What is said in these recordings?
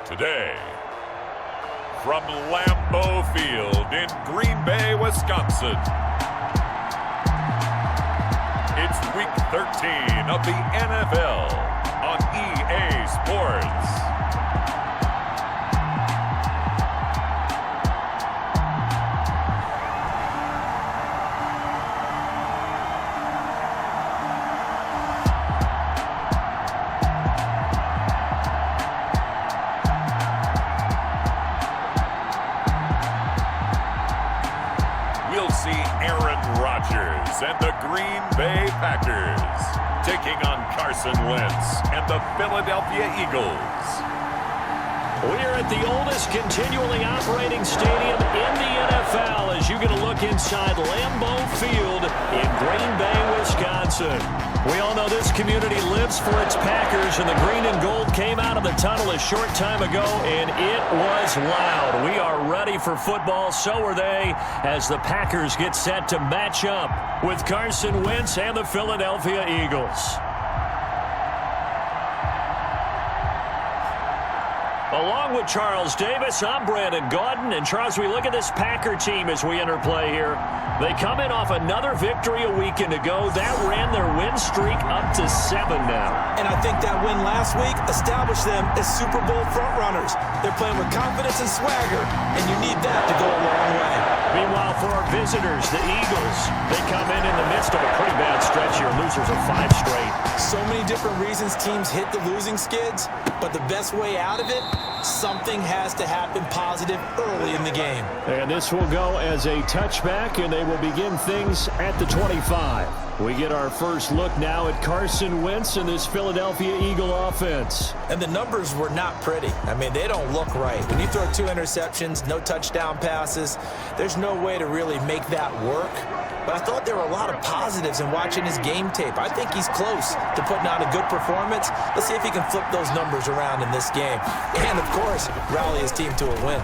Today, from Lambeau Field in Green Bay, Wisconsin, it's Week 13 of the NFL on EA Sports. We'll see Aaron Rodgers and the Green Bay Packers taking on Carson Wentz and the Philadelphia Eagles. We're at the oldest continually operating stadium in the NFL as you get a look inside Lambeau Field in Green Bay, Wisconsin. We all know this community lives for its Packers, and the green and gold came out of the tunnel a short time ago, and it was loud. We are ready for football, so are they, as the Packers get set to match up with Carson Wentz and the Philadelphia Eagles. Along with Charles Davis, I'm Brandon Gaudin. And Charles, we look at this Packer team as we enter play here. They come in off another victory a weekend ago. That ran their win streak up to 7 now. And I think that win last week established them as Super Bowl frontrunners. They're playing with confidence and swagger, and you need that to go a long way. Meanwhile, for our visitors, the Eagles, they come in the midst of a pretty bad stretch here. Losers of 5 straight. So many different reasons teams hit the losing skids, but the best way out of it, something has to happen positive early in the game. And this will go as a touchback, and they will begin things at the 25. We get our first look now at Carson Wentz and this Philadelphia Eagle offense. And the numbers were not pretty. I mean, they don't look right. When you throw 2 interceptions, no touchdown passes, there's no way to really make that work. But I thought there were a lot of positives in watching his game tape. I think he's close to putting on a good performance. Let's see if he can flip those numbers around in this game. And, of course, rally his team to a win.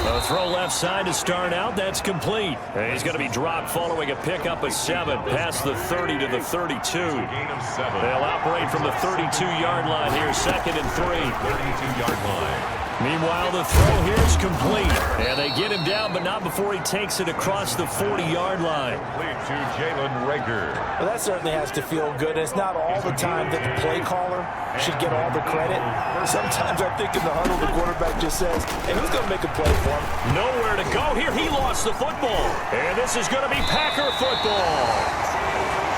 A throw left side to start out. That's complete. And he's going to be dropped following a pickup of 7 past the 30 to the 32. They'll operate from the 32-yard line here, 2nd and 3. 32-yard line. Meanwhile, the throw here is complete. And they get him down, but not before he takes it across the 40-yard line. Lead to Jalen Rager. Well, that certainly has to feel good. It's not all the time that the play caller should get all the credit. Sometimes I think in the huddle, the quarterback just says, hey, who's going to make a play for him? Nowhere to go here. He lost the football. And this is going to be Packer football.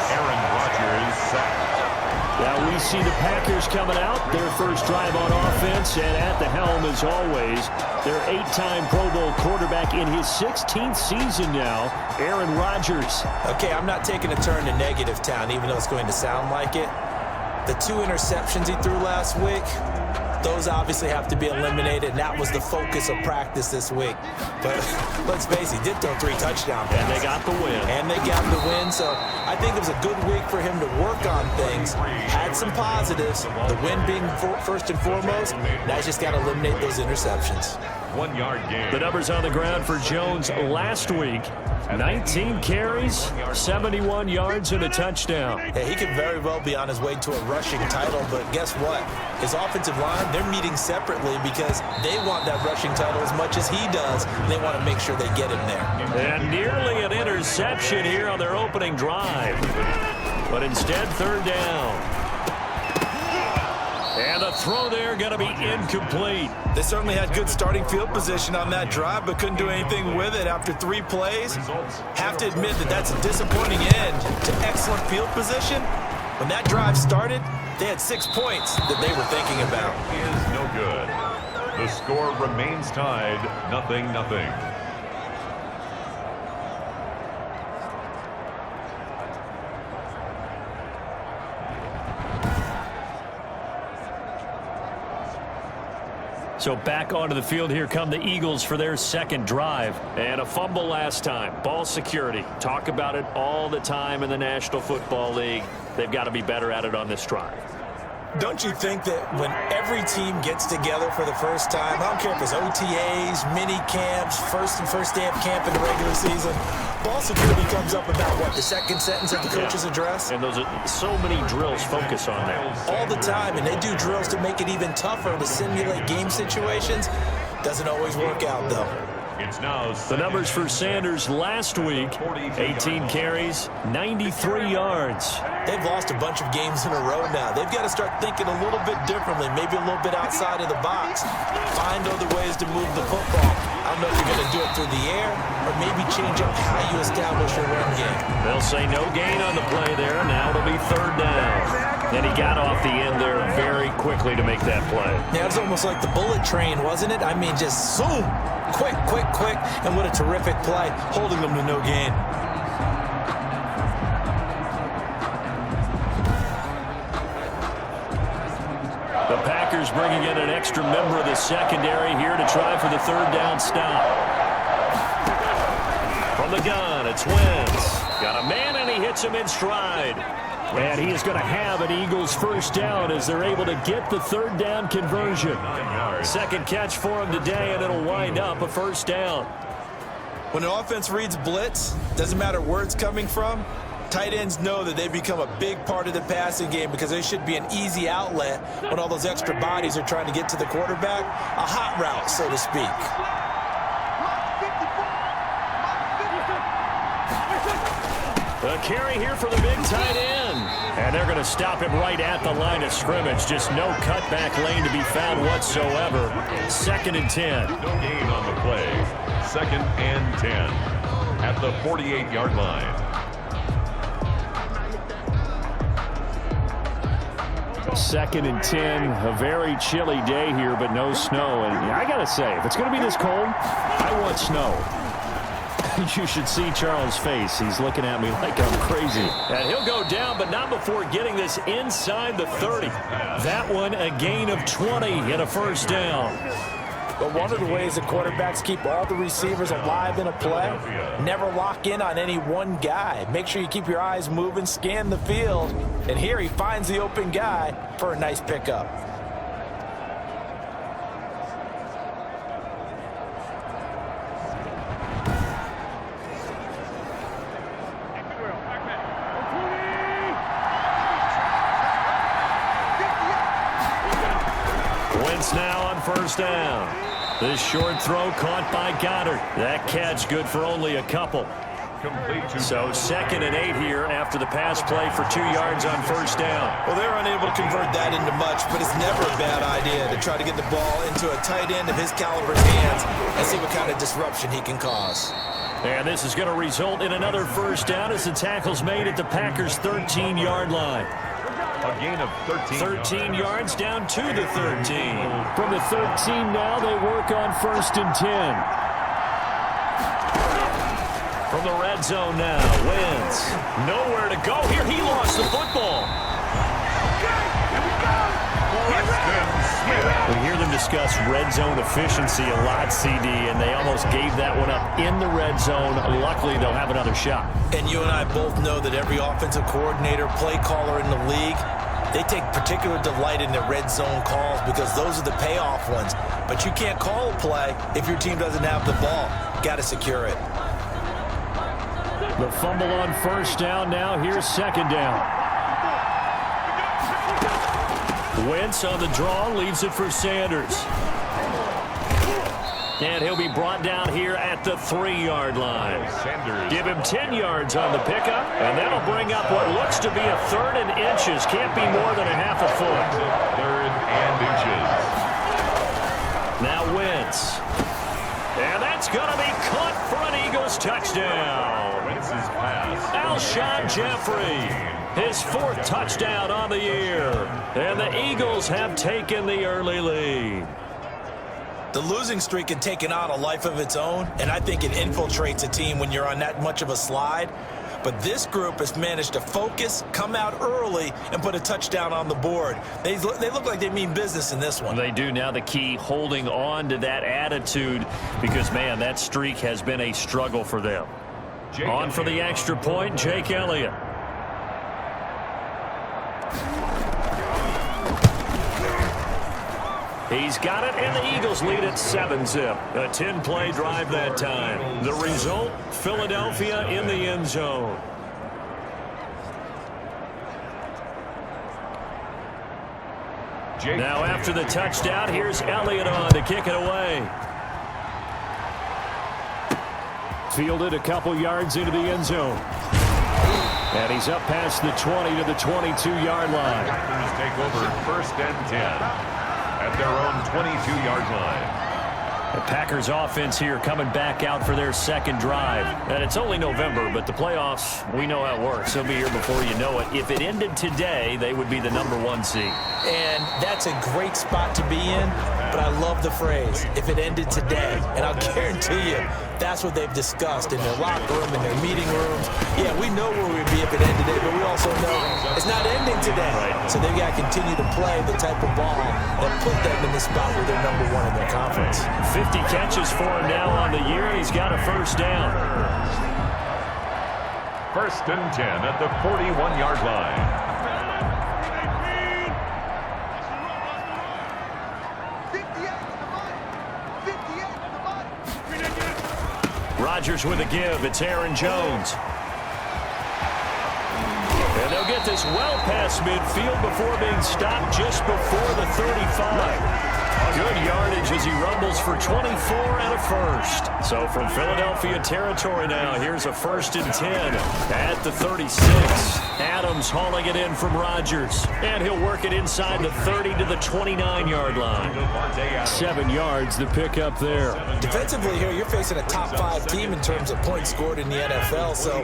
Aaron Rodgers sacked. Now we see the Packers coming out, their first drive on offense, and at the helm, as always, their 8-time Pro Bowl quarterback in his 16th season now, Aaron Rodgers. Okay, I'm not taking a turn to negative town, even though it's going to sound like it. The 2 interceptions he threw last week, those obviously have to be eliminated, and that was the focus of practice this week. But let's face it, he did throw 3 touchdown passes. And they got the win. And they got the win, so I think it was a good week for him to work on things. Had some positives, the win being first and foremost. Now he's just got to eliminate those interceptions. 1-yard gain. The numbers on the ground for Jones last week. 19 carries, 71 yards, and a touchdown. Yeah, he could very well be on his way to a rushing title, but guess what? His offensive line, they're meeting separately because they want that rushing title as much as he does, and they want to make sure they get him there. And nearly an interception here on their opening drive. But instead, 3rd down. And the throw there going to be incomplete. They certainly had good starting field position on that drive, but couldn't do anything with it after 3 plays. Have to admit that that's a disappointing end to excellent field position. When that drive started, they had 6 points that they were thinking about. Is no good. The score remains tied, 0-0. So back onto the field here come the Eagles for their 2nd drive. And a fumble last time. Ball security. Talk about it all the time in the National Football League. They've got to be better at it on this drive. Don't you think that when every team gets together for the first time, I don't care if it's OTAs, mini camps, first day of camp in the regular season, ball security comes up about what, the second sentence of the coach's address? And those are so many drills focus on that. All the time, and they do drills to make it even tougher to simulate game situations. Doesn't always work out, though. It's now the numbers for Sanders last week: 18 carries, 93 yards. They've lost a bunch of games in a row now. They've got to start thinking a little bit differently, maybe a little bit outside of the box. Find other ways to move the football. I don't know if you're going to do it through the air or maybe change up how you establish your run game. They'll say no gain on the play there. Now it'll be third down. And he got off the end there very quickly to make that play. Yeah, it's almost like the bullet train, wasn't it? I mean, just zoom. Quick, quick, quick. And what a terrific play, holding them to no gain. The Packers bringing in an extra member of the secondary here to try for the third down stop. From the gun, it's Wentz. Got a man, and he hits him in stride. And he is going to have an Eagles first down as they're able to get the third down conversion. Second catch for him today, and it'll wind up a first down. When an offense reads blitz, doesn't matter where it's coming from, tight ends know that they become a big part of the passing game because they should be an easy outlet when all those extra bodies are trying to get to the quarterback. A hot route, so to speak. A carry here for the big tight end. And they're going to stop him right at the line of scrimmage. Just no cutback lane to be found whatsoever. 2nd and 10. no gain on the play. 2nd and 10 at the 48-yard line. 2nd and 10. A very chilly day here, but no snow. And I got to say, if it's going to be this cold, I want snow. You should see Charles' face. He's looking at me like I'm crazy. And he'll go down, but not before getting this inside the 30. That one, a gain of 20 and a first down. But one of the ways the quarterbacks keep all the receivers alive in a play, never lock in on any one guy. Make sure you keep your eyes moving, scan the field. And here he finds the open guy for a nice pickup. Now on first down. This short throw caught by Goddard. That catch good for only a couple. So 2nd and 8 here after the pass play for 2 yards on first down. Well, they're unable to convert that into much, but it's never a bad idea to try to get the ball into a tight end of his caliber's hands and see what kind of disruption he can cause. And this is going to result in another first down as the tackle's made at the Packers' 13-yard line. A gain of 13 yards down to the 13. From the 13 now, they work on 1st and 10. From the red zone now, Wentz. Nowhere to go here. He lost the football. We hear them discuss red zone efficiency a lot, CD, and they almost gave that one up in the red zone. Luckily, they'll have another shot. And you and I both know that every offensive coordinator, play caller in the league, they take particular delight in their red zone calls because those are the payoff ones. But you can't call a play if your team doesn't have the ball. Got to secure it. The fumble on first down now. Here's 2nd down. Wentz on the draw, leaves it for Sanders. And he'll be brought down here at the 3-yard line. Sanders. Give him 10 yards on the pickup, and that'll bring up what looks to be a 3rd and inches. Can't be more than a half a foot. 3rd and inches. Now Wentz. And that's going to be caught for an Eagles touchdown. Wentz's pass. Alshon Jeffrey. His 4th touchdown on the year. And the Eagles have taken the early lead. The losing streak had taken on a life of its own, and I think it infiltrates a team when you're on that much of a slide. But this group has managed to focus, come out early, and put a touchdown on the board. They look like they mean business in this one. They do. Now the key, holding on to that attitude, because, man, that streak has been a struggle for them. On for the extra point, Jake Elliott. He's got it, and the Eagles lead at 7-zip. A 10-play drive that time. The result, Philadelphia in the end zone. Now after the touchdown, here's Elliott on to kick it away. Fielded a couple yards into the end zone. And he's up past the 20 to the 22-yard line. Packers take over 1st and 10 at their own 22-yard line. The Packers offense here coming back out for their second drive. And it's only November, but the playoffs, we know how it works. They'll be here before you know it. If it ended today, they would be the #1 seed. And that's a great spot to be in, but I love the phrase, if it ended today. And I'll guarantee you, that's what they've discussed in their locker room, in their meeting rooms. Yeah, we know where we'd be if it ended today, but we also know it's not ending today. Right. So they've got to continue to play the type of ball that put them in the spot where they're #1 in their conference. 50 catches for him now on the year, and he's got a first down. 1st and 10 at the 41-yard line. Rodgers with a give. It's Aaron Jones. And they'll get this well past midfield before being stopped just before the 35. Good yardage as he rumbles for 24 and a first. So from Philadelphia territory now, here's a 1st and 10 at the 36. Adams hauling it in from Rodgers. And he'll work it inside the 30 to the 29-yard line. 7 yards the pickup there. Defensively here, you're facing a top 5 team in terms of points scored in the NFL. So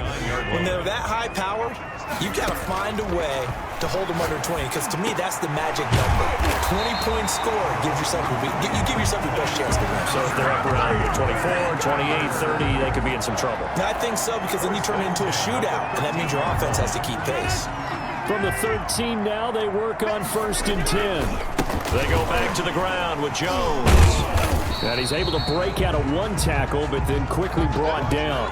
when they're that high powered, you got to find a way to hold them under 20, because to me, that's the magic number. 20-point score gives yourself you give yourself your best chance to win. So if they're up around 24, 28, 30, they could be in some trouble. I think so, because then you turn it into a shootout, and that means your offense has to keep pace. From the 13 now, they work on 1st and 10. They go back to the ground with Jones. And he's able to break out of 1 tackle, but then quickly brought down.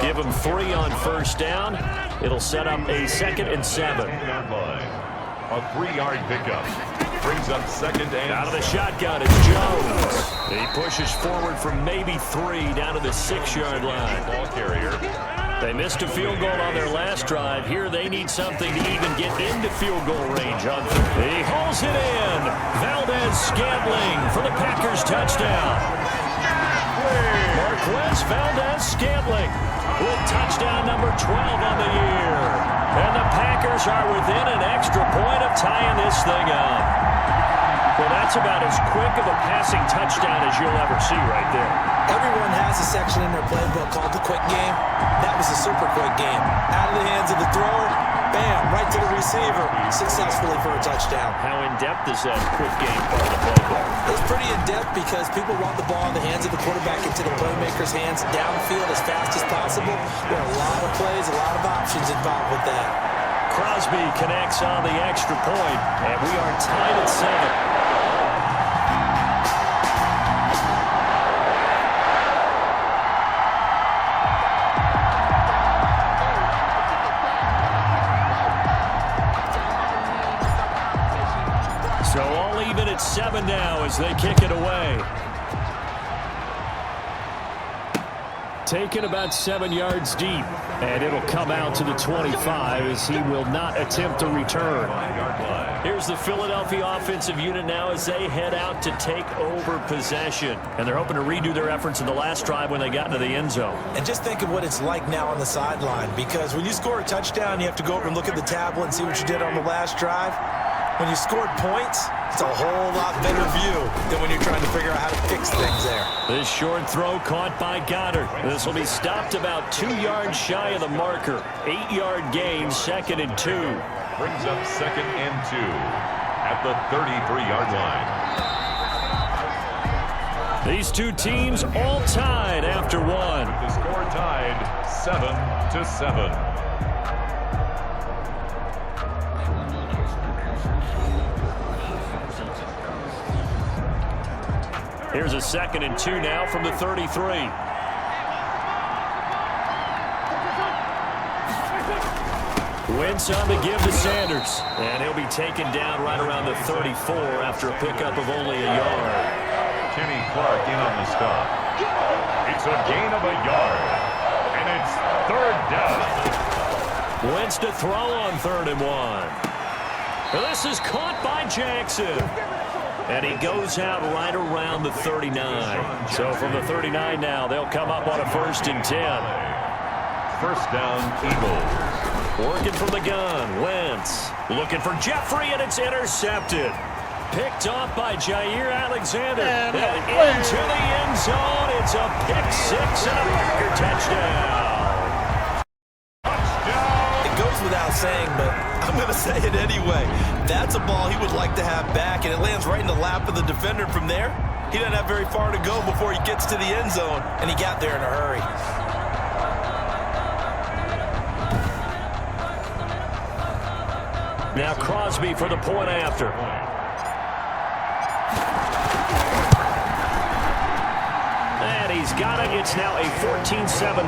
Give him 3 on 1st down. It'll set up a 2nd and 7. A 3-yard pickup. Brings up 2nd and out of the shotgun, it's Jones. He pushes forward from maybe 3 down to the 6-yard line. Ball carrier. They missed a field goal on their last drive. Here they need something to even get into field goal range. He hauls it in. Valdez-Scantling for the Packers touchdown. Marquez Valdez-Scantling with touchdown number 12 on the year. And the Packers are within an extra point of tying this thing up. Well, that's about as quick of a passing touchdown as you'll ever see right there. Everyone has a section in their playbook called the quick game. That was a super quick game. Out of the hands of the thrower, bam, right to the receiver, successfully for a touchdown. How in-depth is that quick game part of the playbook? It's pretty in-depth because people want the ball in the hands of the quarterback into the playmaker's hands downfield as fast as possible. There are a lot of plays, a lot of options involved with that. Crosby connects on the extra point, and we are tied at 7. So all even at 7 now as they kick it away. Taken about 7 yards deep, and it'll come out to the 25 as he will not attempt to return. Here's the Philadelphia offensive unit now as they head out to take over possession. And they're hoping to redo their efforts in the last drive when they got into the end zone. And just think of what it's like now on the sideline, because when you score a touchdown, you have to go over and look at the tablet and see what you did on the last drive. When you scored points, it's a whole lot better view than when you're trying to figure out how to fix things there. This short throw caught by Goddard. This will be stopped about 2 yards shy of the marker. 8-yard gain, 2nd and 2. Brings up 2nd and 2 at the 33-yard line. These two teams all tied after 1. The score tied 7-7. Here's a 2nd and 2 now from the 33. Wentz on the give to Sanders. And he'll be taken down right around the 34 after a pickup of only a yard. Kenny Clark in on the stop. It's a gain of a yard. And it's third down. Wentz to throw on 3rd and 1. This is caught by Jackson. And he goes out right around the 39. So from the 39 now, they'll come up on a 1st and 10. First down, Eagles. Working from the gun, Wentz. Looking for Jeffrey, and it's intercepted. Picked off by Jair Alexander. And into the end zone. It's a pick 6 and a Packer touchdown. It goes without saying, but I'm going to say it anyway. That's a ball he would like to have back, and it lands right in the lap of the defender from there. He doesn't have very far to go before he gets to the end zone, and he got there in a hurry. Now Crosby for the point after. And he's got it. It's now a 14-7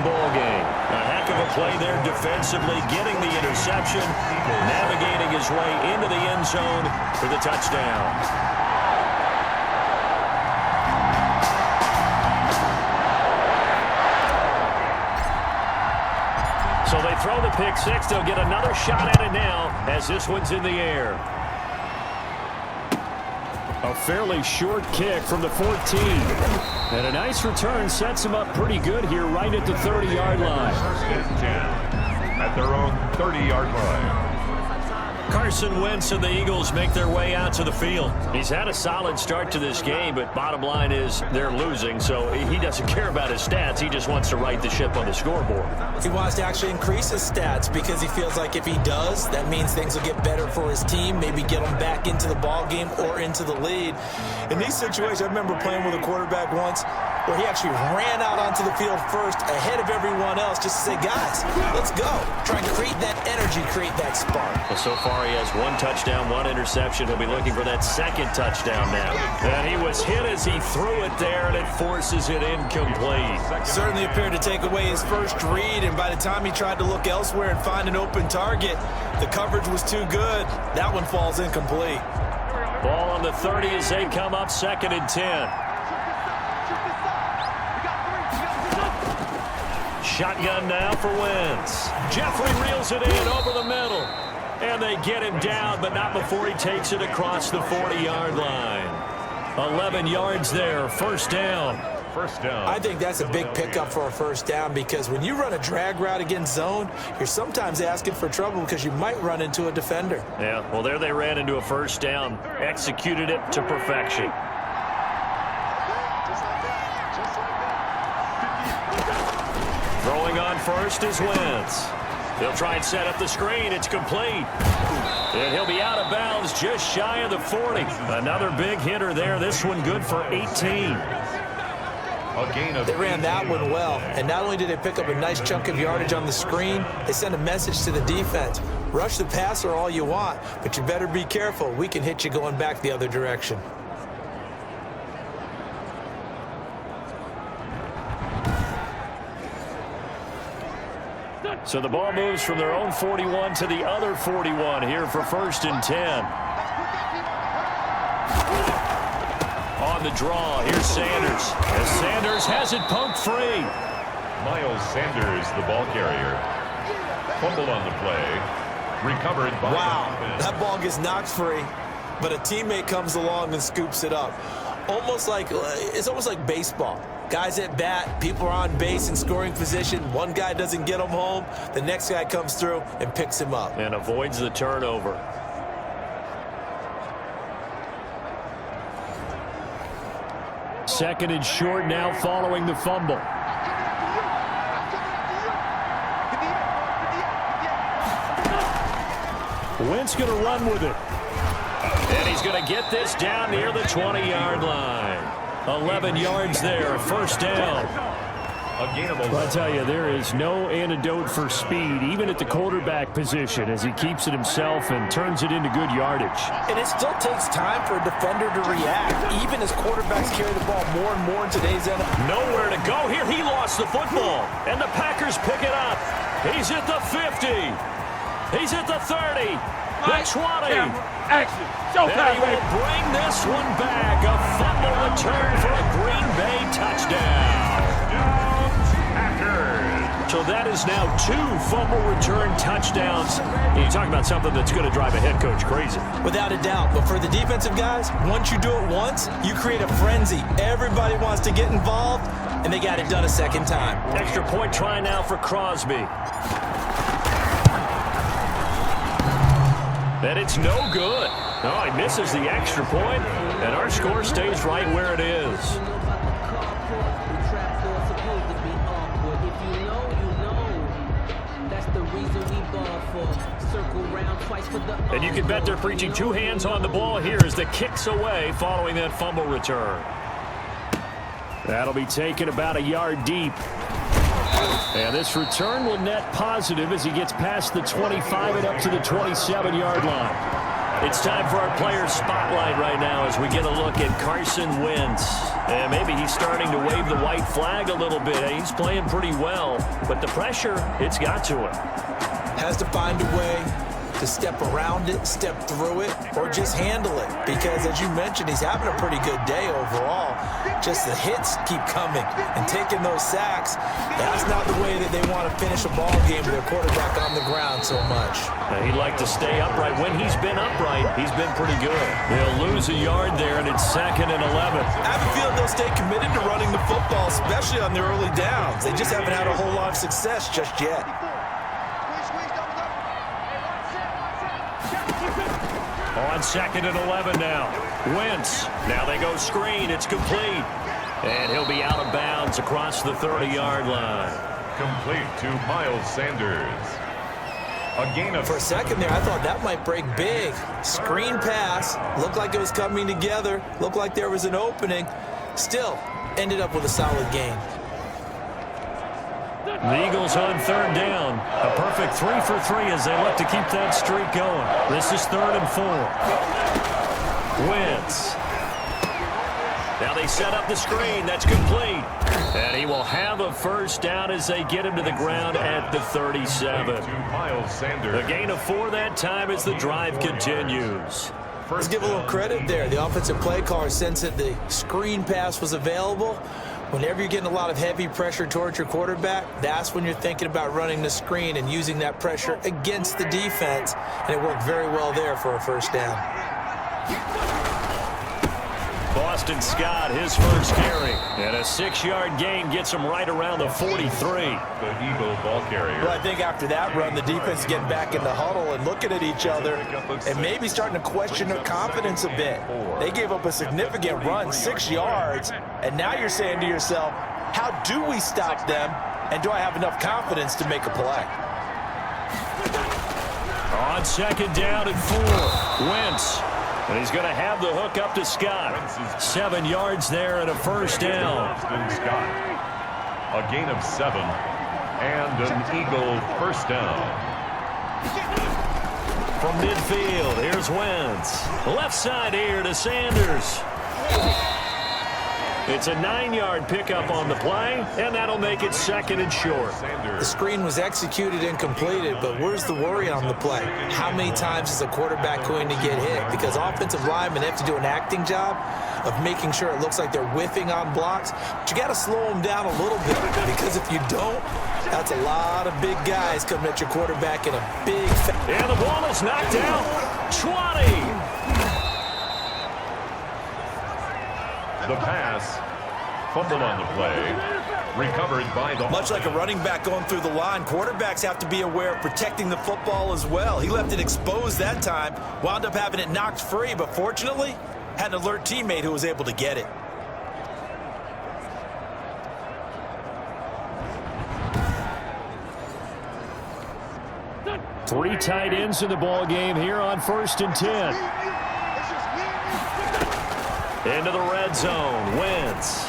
ball game. A heck of a play there defensively, getting the interception, navigating his way into the end zone for the touchdown. So they throw the pick 6. They'll get another shot at it now as this one's in the air. A fairly short kick from the 14. And a nice return sets them up pretty good here right at the 30-yard line. First and 10 at their own 30-yard line. Carson Wentz and the Eagles make their way out to the field. He's had a solid start to this game, but bottom line is they're losing, so he doesn't care about his stats. He just wants to right the ship on the scoreboard. He wants to actually increase his stats because he feels like if he does, that means things will get better for his team, maybe get him back into the ball game or into the lead. In these situations, I remember playing with a quarterback once where he actually ran out onto the field first ahead of everyone else just to say, guys, let's go. Trying to create that energy, create that spark. Well, so far he has 1 touchdown, 1 interception. He'll be looking for that 2nd touchdown now. And he was hit as he threw it there, and it forces it incomplete. Certainly appeared to take away his first read, and by the time he tried to look elsewhere and find an open target, the coverage was too good. That one falls incomplete. Ball on the 30 as they come up 2nd and 10. Shotgun now for Wentz. Jeffrey reels it in over the middle. And they get him down, but not before he takes it across the 40-yard line. 11 yards there, first down. First down. I think that's a big pickup for a first down because when you run a drag route against zone, you're sometimes asking for trouble because you might run into a defender. Yeah, well, there they ran into a first down. Executed it to perfection. Throwing on first is Wentz. They'll try and set up the screen. It's complete. And he'll be out of bounds just shy of the 40. Another big hitter there. This one good for 18. They ran that one well. And not only did they pick up a nice chunk of yardage on the screen, they sent a message to the defense. Rush the passer all you want, but you better be careful. We can hit you going back the other direction. So the ball moves from their own 41 to the other 41 here for 1st and 10. On the draw, here's Sanders. As Sanders has it poked free. Miles Sanders, the ball carrier. Fumble on the play. Recovered by... Wow, that ball gets knocked free, but a teammate comes along and scoops it up. It's almost like baseball. Guys at bat, people are on base in scoring position. One guy doesn't get him home. The next guy comes through and picks him up. And avoids the turnover. Second and short now following the fumble. Wentz going to run with it. And he's going to get this down near the 20-yard line. 11 yards there, first down. I'll tell you, there is no antidote for speed, even at the quarterback position, as he keeps it himself and turns it into good yardage. And it still takes time for a defender to react, even as quarterbacks carry the ball more and more in today's NFL. Nowhere to go here. He lost the football, and the Packers pick it up. He's at the 50. He's at the 30, the 20. Action. Showtime, And he will bring this one back. A fumble return for a Green Bay touchdown. So that is now 2 fumble return touchdowns. You talk about something that's going to drive a head coach crazy. Without a doubt. But for the defensive guys, once you do it once, you create a frenzy. Everybody wants to get involved, and they got it done a second time. Extra point try now for Crosby. And it's no good. Oh, he misses the extra point, and our score stays right where it is. And you can bet they're preaching 2 hands on the ball here as the kick's away following that fumble return. That'll be taken about a yard deep. And this return will net positive as he gets past the 25 and up to the 27-yard line. It's time for our player spotlight right now as we get a look at Carson Wentz. And maybe he's starting to wave the white flag a little bit. He's playing pretty well, but the pressure, it's got to him. Has to find a way to step around it, step through it, or just handle it. Because as you mentioned, he's having a pretty good day overall. Just the hits keep coming and taking those sacks. That's not the way that they want to finish a ball game with their quarterback on the ground so much. He'd like to stay upright. When he's been upright, he's been pretty good. They'll lose a yard there, and it's 2nd and 11. I have a feeling they'll stay committed to running the football, especially on the early downs. They just haven't had a whole lot of success just yet. On 2nd and 11 now. Wentz. Now they go screen. It's complete. And he'll be out of bounds across the 30-yard line. Complete to Miles Sanders. A gain of... For a second there, I thought that might break big. Screen pass. Looked like it was coming together. Looked like there was an opening. Still, ended up with a solid gain. The Eagles on 3rd down. A perfect 3 for 3 as they look to keep that streak going. This is 3rd and 4. Wentz. Now they set up the screen. That's complete. And he will have a first down as they get him to the ground at the 37. A gain of 4 that time as the drive continues. Let's give a little credit there. The offensive play caller sensed that the screen pass was available. Whenever you're getting a lot of heavy pressure towards your quarterback, that's when you're thinking about running the screen and using that pressure against the defense. And it worked very well there for a first down. Boston Scott, his first carry. And a 6-yard gain gets him right around the 43. The Eagle ball carrier. Well, I think after that run, the defense is getting back in the huddle and looking at each other and maybe starting to question their confidence a bit. They gave up a significant run, 6 yards, and now you're saying to yourself, how do we stop them, and do I have enough confidence to make a play? On 2nd down and 4, Wentz. And he's going to have the hook up to Scott. 7 yards there and a first down. Scott. A gain of 7 and an Eagle first down. From midfield, here's Wentz. Left side here to Sanders. It's a 9-yard pickup on the play, and that'll make it 2nd and short. The screen was executed and completed, but where's the worry on the play? How many times is a quarterback going to get hit? Because offensive linemen have to do an acting job of making sure it looks like they're whiffing on blocks. But you got to slow them down a little bit, because if you don't, that's a lot of big guys coming at your quarterback in a big... And the ball is knocked out. 20. The pass, fumble on the play, recovered by the... Much like a running back going through the line, quarterbacks have to be aware of protecting the football as well. He left it exposed that time, wound up having it knocked free, but fortunately, had an alert teammate who was able to get it. Three tight ends in the ball game here on 1st and 10. Into the red zone, Wentz.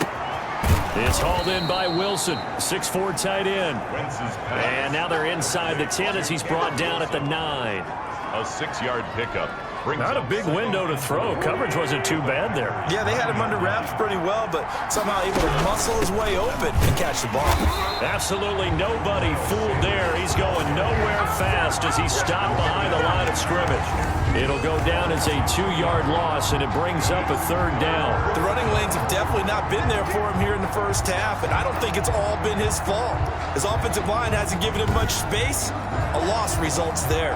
It's hauled in by Wilson, 6'4" tight end. And now they're inside the 10 as he's brought down at the 9. A 6-yard pickup. Not a big window to throw. Coverage wasn't too bad there. Yeah, they had him under wraps pretty well, but somehow able to muscle his way open and catch the ball. Absolutely nobody fooled there. He's going nowhere fast as he's stopped behind the line of scrimmage. It'll go down as a 2-yard loss, and it brings up a 3rd down. The running lanes have definitely not been there for him here in the first half, and I don't think it's all been his fault. His offensive line hasn't given him much space. A loss results there.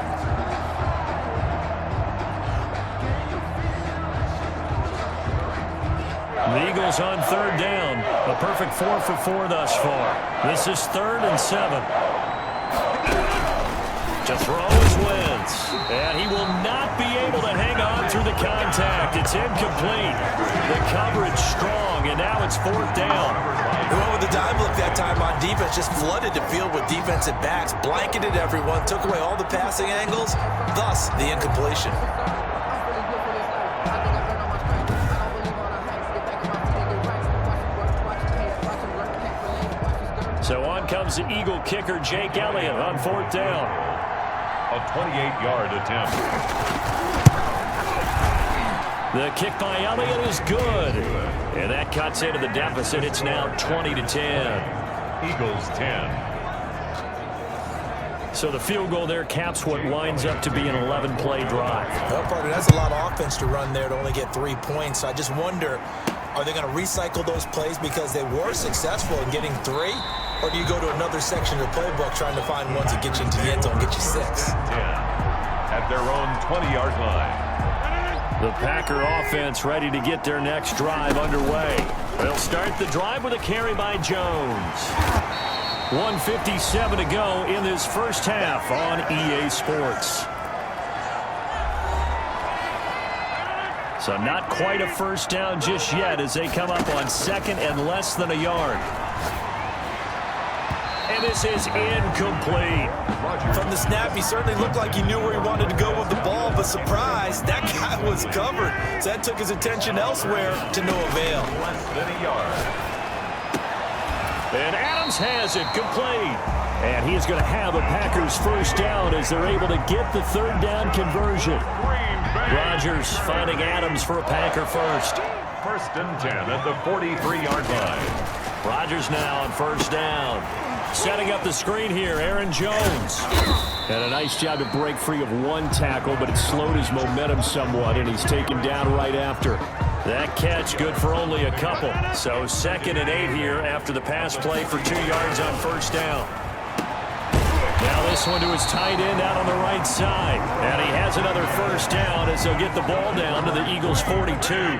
The Eagles on 3rd down. A perfect 4 for 4 thus far. This is 3rd and 7. To throw is Wentz. And he will not be able to hang on through the contact. It's incomplete. The coverage strong, and now it's 4th down. He went with the dive look that time on defense, just flooded the field with defensive backs, blanketed everyone, took away all the passing angles, thus the incompletion. So on comes the Eagle kicker, Jake Elliott, on 4th down. A 28-yard attempt. The kick by Elliott is good. And that cuts into the deficit. It's now 20-10. Eagles 10. So the field goal there caps what winds up to be an 11-play drive. Well, partner, that's a lot of offense to run there to only get 3 points. So I just wonder, are they going to recycle those plays because they were successful in getting 3? Or do you go to another section of the playbook trying to find ones that get you into the end zone, get you 6? 10 at their own 20-yard line. The Packer offense ready to get their next drive underway. They'll start the drive with a carry by Jones. 1:57 to go in this first half on EA Sports. So not quite a first down just yet as they come up on 2nd and less than a yard. And this is incomplete. From the snap, he certainly looked like he knew where he wanted to go with the ball, but surprise, that guy was covered. So that took his attention elsewhere to no avail. Less than a yard. And Adams has it complete. And he is going to have a Packers first down as they're able to get the 3rd down conversion. Rodgers finding Adams for a Packer first. 1st and 10 at the 43-yard line. Rodgers now on 1st down. Setting up the screen here, Aaron Jones. And a nice job to break free of 1 tackle, but it slowed his momentum somewhat, and he's taken down right after. That catch good for only a couple. So 2nd and 8 here after the pass play for 2 yards on 1st down. Now this one to his tight end out on the right side. And he has another 1st down as they'll get the ball down to the Eagles' 42.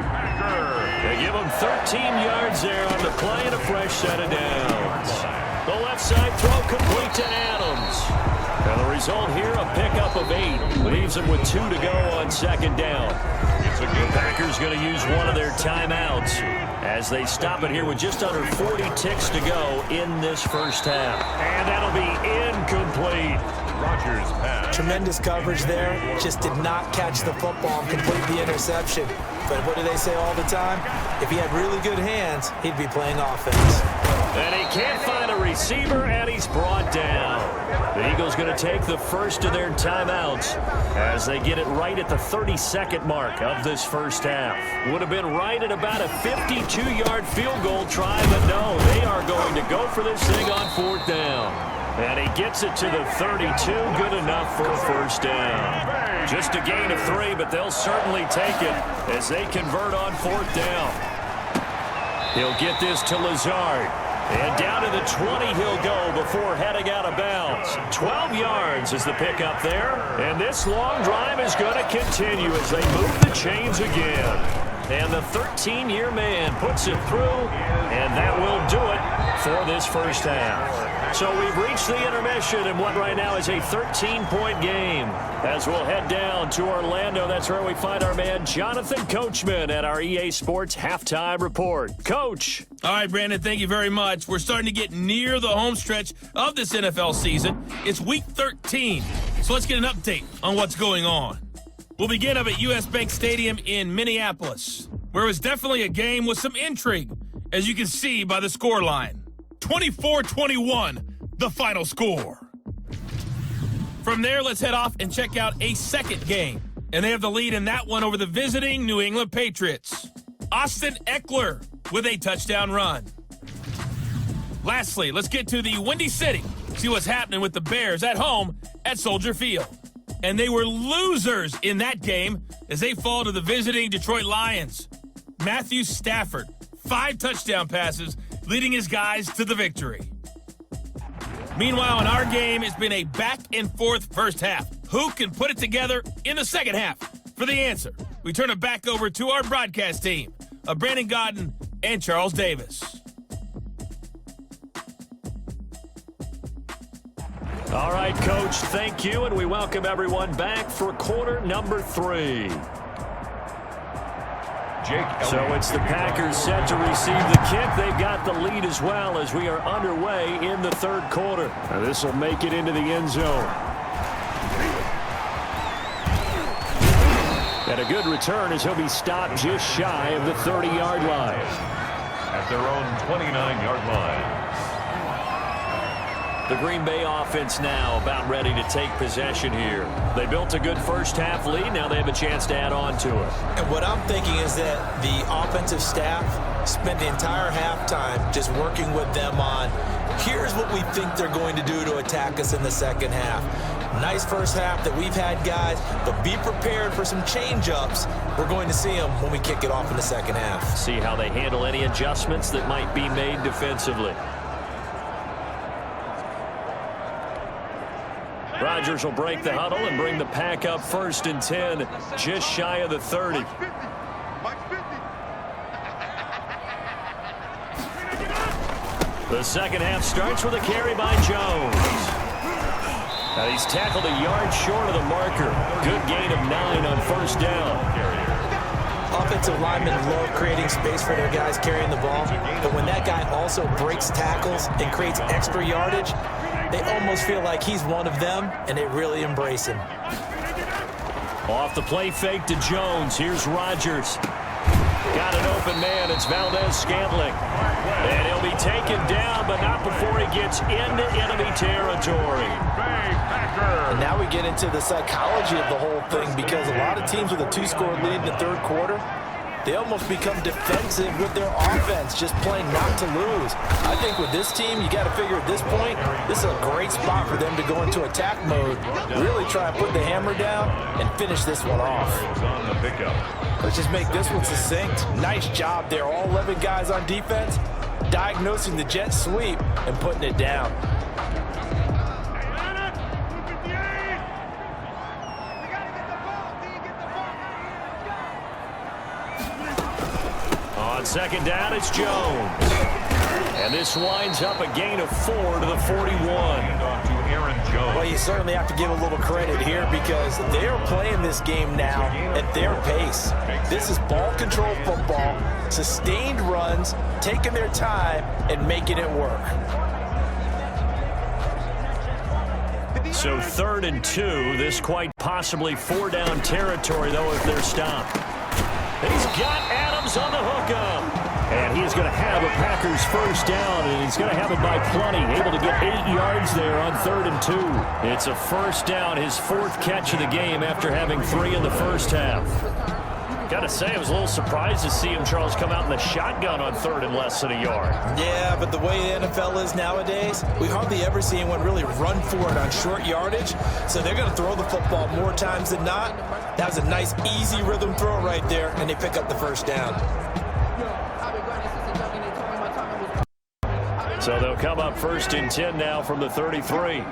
They give him 13 yards there on the play and a fresh set of downs. The left side throw complete to Adams. And the result here, a pickup of 8. Leaves him with 2 to go on 2nd down. The Packers going to use one of their timeouts as they stop it here with just under 40 ticks to go in this first half. And that'll be incomplete. Rodgers pass. Tremendous coverage there. Just did not catch the football and complete the interception. But what do they say all the time? If he had really good hands, he'd be playing offense. And he can't find a receiver, and he's brought down. The Eagles going to take the first of their timeouts as they get it right at the 32nd mark of this first half. Would have been right at about a 52-yard field goal try, but no, they are going to go for this thing on 4th down. And he gets it to the 32, good enough for a first down. Just a gain of 3, but they'll certainly take it as they convert on 4th down. He'll get this to Lazard. And down to the 20 he'll go before heading out of bounds. 12 yards is the pickup there. And this long drive is going to continue as they move the chains again. And the 13-year man puts it through, and that will do it for this first half. So we've reached the intermission in what right now is a 13-point game. As we'll head down to Orlando, that's where we find our man Jonathan Coachman at our EA Sports Halftime Report. Coach. All right, Brandon, thank you very much. We're starting to get near the home stretch of this NFL season. It's Week 13, so let's get an update on what's going on. We'll begin up at U.S. Bank Stadium in Minneapolis, where it was definitely a game with some intrigue, as you can see by the scoreline. 24-21, the final score. From there, let's head off and check out a second game. And they have the lead in that one over the visiting New England Patriots. Austin Eckler with a touchdown run. Lastly, let's get to the Windy City See what's happening with the Bears at home at Soldier Field. And they were losers in that game as they fall to the visiting Detroit Lions. Matthew Stafford, 5 touchdown passes, leading his guys to the victory. Meanwhile, in our game, it's been a back-and-forth first half. Who can put it together in the second half? For the answer, we turn it back over to our broadcast team of Brandon Godden and Charles Davis. All right, Coach, thank you, and we welcome everyone back for quarter number 3. So it's the Packers set to receive the kick. They've got the lead as well as we are underway in the third quarter. And this will make it into the end zone. And a good return as he'll be stopped just shy of the 30-yard line. At their own 29-yard line. The Green Bay offense now about ready to take possession here. They built a good first half lead. Now they have a chance to add on to it. And what I'm thinking is that the offensive staff spent the entire halftime just working with them on, here's what we think they're going to do to attack us in the second half. Nice first half that we've had, guys, but be prepared for some change-ups. We're going to see them when we kick it off in the second half. See how they handle any adjustments that might be made defensively. Rodgers will break the huddle and bring the pack up 1st and 10, just shy of the 30. The second half starts with a carry by Jones. Now he's tackled a yard short of the marker. Good gain of 9 on 1st down. Offensive linemen love creating space for their guys carrying the ball, but when that guy also breaks tackles and creates extra yardage, they almost feel like he's one of them, and they really embrace him. Off the play fake to Jones. Here's Rodgers. Got an open man. It's Valdez-Scantling. And he'll be taken down, but not before he gets into enemy territory. And now we get into the psychology of the whole thing, because a lot of teams with a 2-score lead in the third quarter, they almost become defensive with their offense, just playing not to lose. I think with this team, you got to figure at this point, this is a great spot for them to go into attack mode, really try and put the hammer down and finish this one off. Let's just make this one succinct. Nice job there. All 11 guys on defense, diagnosing the jet sweep and putting it down. On second down, it's Jones. And this winds up a gain of 4 to the 41. Well, you certainly have to give a little credit here because they're playing this game now at their pace. This is ball control football, sustained runs, taking their time and making it work. So 3rd and 2, this quite possibly 4-down territory, though, if they're stopped. He's got Adams on the hookup. And he's going to have a Packers 1st down, and he's going to have it by plenty. Able to get 8 yards there on 3rd and 2. It's a 1st down, his 4th catch of the game after having 3 in the first half. Got to say, I was a little surprised to see him, Charles, come out in the shotgun on 3rd and less than a yard. Yeah, but the way the NFL is nowadays, we hardly ever see anyone really run for it on short yardage. So they're going to throw the football more times than not. That was a nice, easy rhythm throw right there, and they pick up the 1st down. So they'll come up 1st and 10 now from the 33.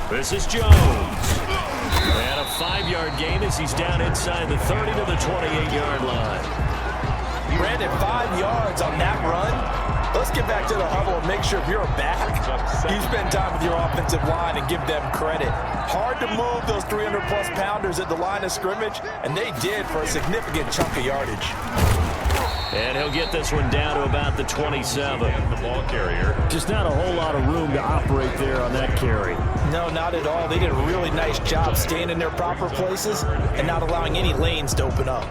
This is Jones. And a 5-yard gain as he's down inside the 30 to the 28-yard line. Brandon, 5 yards on that run. Let's get back to the huddle and make sure if you're back, you spend time with your offensive line and give them credit. Hard to move those 300-plus pounders at the line of scrimmage, and they did for a significant chunk of yardage. And he'll get this one down to about the 27. The ball carrier. Just not a whole lot of room to operate there on that carry. No, not at all. They did a really nice job staying in their proper places and not allowing any lanes to open up.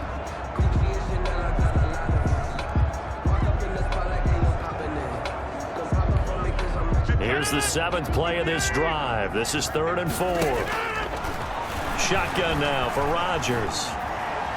Here's the 7th play of this drive. This is 3rd and 4. Shotgun now for Rodgers.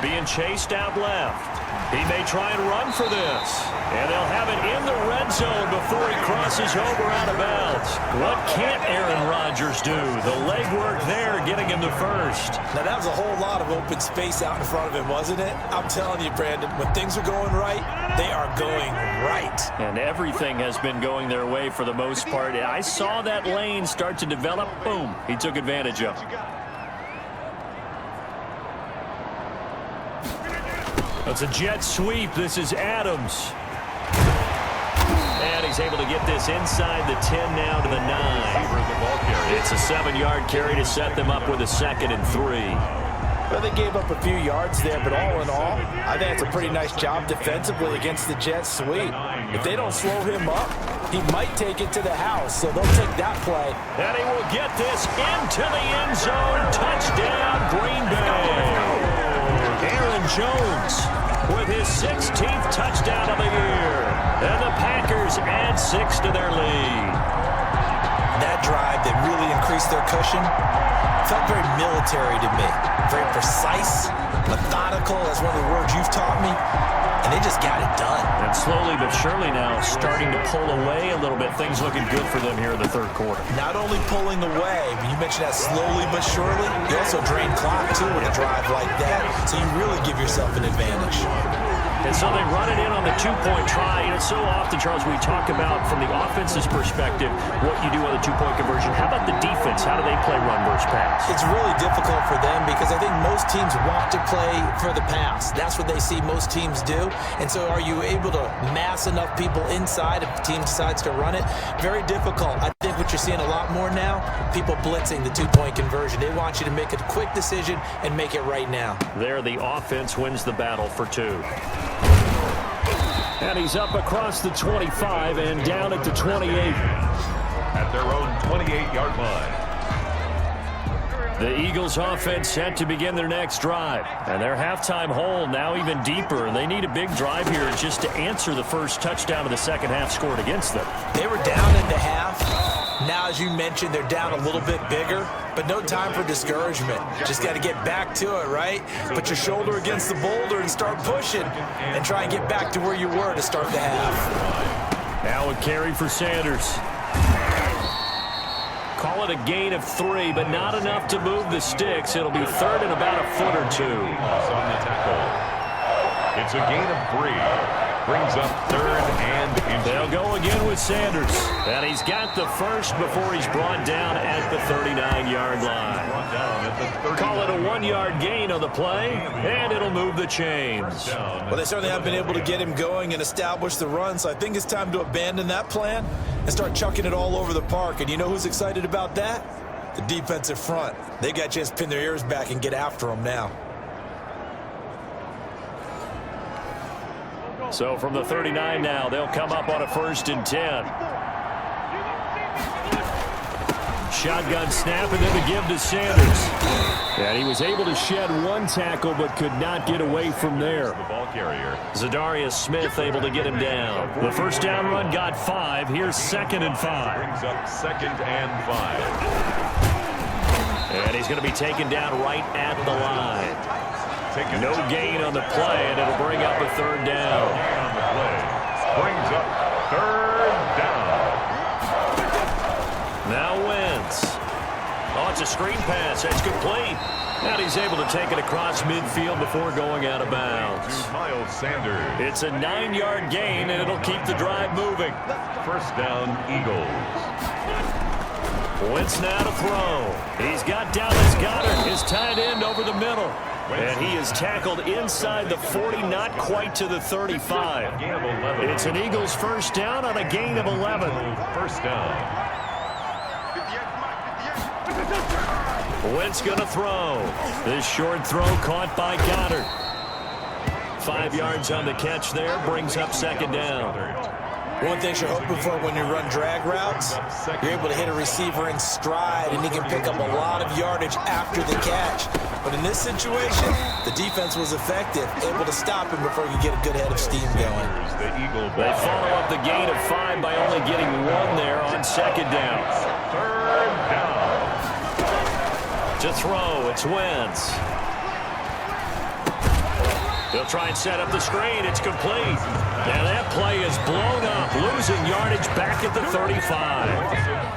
Being chased out left. He may try and run for this. And they'll have it in the red zone before he crosses over out of bounds. What can't Aaron Rodgers do? The legwork there getting him the first. Now, that was a whole lot of open space out in front of him, wasn't it? I'm telling you, Brandon, when things are going right, they are going right. And everything has been going their way for the most part. I saw that lane start to develop. Boom. He took advantage of it. It's a jet sweep. This is Adams. And he's able to get this inside the 10 now to the 9. It's a 7-yard carry to set them up with a 2nd and 3. Well, they gave up a few yards there, but all in all, I think it's a pretty nice job defensively against the jet sweep. If they don't slow him up, he might take it to the house, so they'll take that play. And he will get this into the end zone. Touchdown, Green Bay. Aaron Jones with his 16th touchdown of the year. And the Packers add 6 to their lead. That drive that really increased their cushion felt very military to me. Very precise, methodical. That's one of the words you've taught me. And they just got it done. And slowly but surely now starting to pull away a little bit. Things looking good for them here in the 3rd quarter. Not only pulling away, but you mentioned that slowly but surely. You also drain clock, too, with a drive like that. So you really give yourself an advantage. And so they run it in on the 2-point try. You know, so often, Charles, we talk about from the offense's perspective what you do on the 2-point conversion. How about the defense? How do they play run versus pass? It's really difficult for them because I think most teams want to play for the pass. That's what they see most teams do. And so are you able to mass enough people inside if the team decides to run it? Very difficult. I think what you're seeing a lot more now, people blitzing the 2-point conversion. They want you to make a quick decision and make it right now. There, the offense wins the battle for 2. And he's up across the 25 and down at the 28. At their own 28-yard line. The Eagles offense set to begin their next drive. And their halftime hole now even deeper. And they need a big drive here just to answer the first touchdown of the second half scored against them. They were down in the half. Now, as you mentioned, they're down a little bit bigger, but no time for discouragement. Just got to get back to it, right? Put your shoulder against the boulder and start pushing and try and get back to where you were to start the half. Now a carry for Sanders. Call it a gain of 3, but not enough to move the sticks. It'll be 3rd and about a foot or 2. On the tackle. It's a gain of 3. Brings up 3rd and inches. They'll go again with Sanders. And he's got the first before he's brought down at the 39-yard line. Call it a 1-yard gain on the play, and it'll move the chains. Well, they certainly have been able to get him going and establish the run, so I think it's time to abandon that plan and start chucking it all over the park. And you know who's excited about that? The defensive front. They got a chance to pin their ears back and get after him now. So from the 39 now, they'll come up on a 1st and 10. Shotgun snap and then the give to Sanders. And he was able to shed 1 tackle but could not get away from there. The ball carrier. Zadarius Smith able to get him down. The first down run got 5. Here's 2nd and 5. Brings up 2nd and 5. And he's going to be taken down right at the line. No gain on the play, and it'll bring up a 3rd down. On the play. Brings up 3rd down. Now Wentz. Oh, it's a screen pass. That's complete. And he's able to take it across midfield before going out of bounds. Miles Sanders. It's a 9-yard gain, and it'll keep the drive moving. 1st down, Eagles. Wentz now to throw. He's got Dallas Goedert, his tight end, over the middle. And he is tackled inside the 40, not quite to the 35. It's an Eagles 1st down on a gain of 11. 1st down. Wentz going to throw. This short throw caught by Goddard. 5 yards on the catch there, brings up 2nd down. One thing you're hoping for when you run drag routes, you're able to hit a receiver in stride, and he can pick up a lot of yardage after the catch. But in this situation, the defense was effective, able to stop him before he could get a good head of steam going. They follow up the gain of 5 by only getting 1 there on second down. Third down. To throw, it's Wentz. He'll try and set up the screen. It's complete. And that play is blown up, losing yardage back at the 35.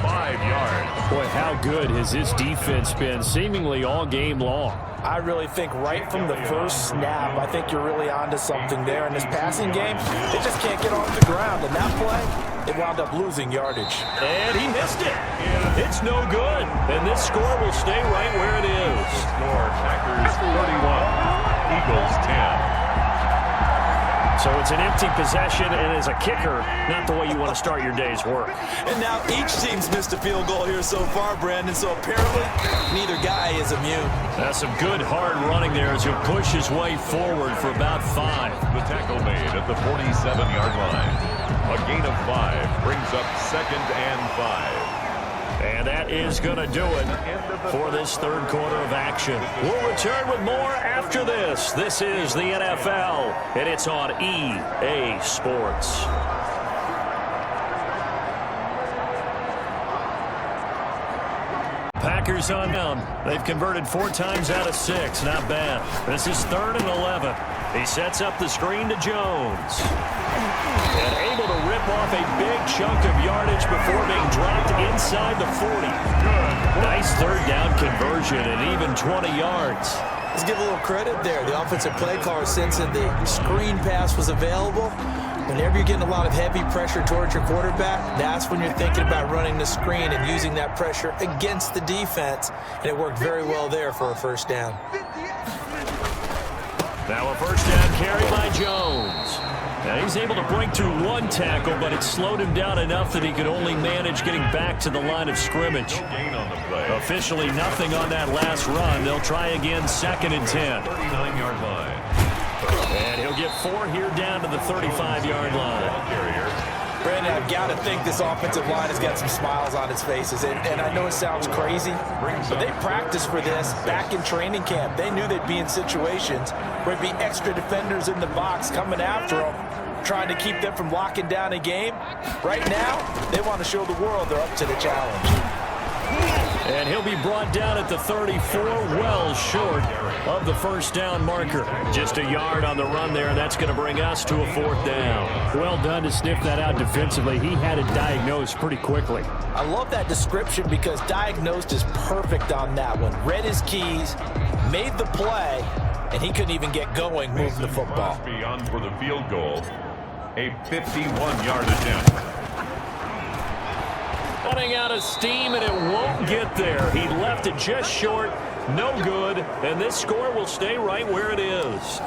5 yards. Boy, how good has this defense been seemingly all game long? I really think right from the first snap, I think you're really onto something there in this passing game. They just can't get off the ground. And that play, it wound up losing yardage. And he missed it. It's no good. And this score will stay right where it is. Score Packers 31. Eagles 10. So it's an empty possession, and as a kicker, not the way you want to start your day's work. And now each team's missed a field goal here so far, Brandon, so apparently neither guy is immune. That's some good hard running there as he'll push his way forward for about 5. The tackle made at the 47-yard line. A gain of 5 brings up 2nd and 5. And that is going to do it for this third quarter of action. We'll return with more after this. This is the NFL, and it's on EA Sports. Packers on down. They've converted 4 times out of 6. Not bad. This is 3rd and 11. He sets up the screen to Jones. And able to rip off a big chunk of yardage before being dropped inside the 40. Nice third down conversion and even 20 yards. Let's give a little credit there. The offensive play caller sensing the screen pass was available. Whenever you're getting a lot of heavy pressure towards your quarterback, that's when you're thinking about running the screen and using that pressure against the defense. And it worked very well there for a first down. Now a first down carry by Jones. Now he's able to break through 1 tackle, but it slowed him down enough that he could only manage getting back to the line of scrimmage. Officially nothing on that last run. They'll try again 2nd and 10. 39-yard line. And he'll get 4 here down to the 35-yard line. Brandon, I've got to think this offensive line has got some smiles on its faces. And I know it sounds crazy, but they practiced for this back in training camp. They knew they'd be in situations where there'd be extra defenders in the box coming after them, trying to keep them from locking down a game. Right now, they want to show the world they're up to the challenge. And he'll be brought down at the 34, well short of the first down marker. Just a yard on the run there, and that's going to bring us to a 4th down. Well done to sniff that out defensively. He had it diagnosed pretty quickly. I love that description because diagnosed is perfect on that one. Read his keys, made the play, and he couldn't even get going moving the football. Beyond for the field goal, a 51-yard attempt. Running out of steam, and it won't get there. He left it just short, no good, and this score will stay right where it is.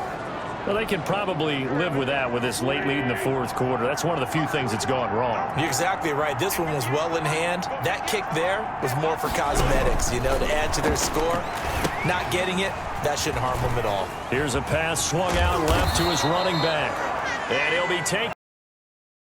Well, they can probably live with that with this late lead in the 4th quarter. That's one of the few things that's gone wrong. You're exactly right. This one was well in hand. That kick there was more for cosmetics, you know, to add to their score. Not getting it, that shouldn't harm them at all. Here's a pass swung out left to his running back, and he'll be taken.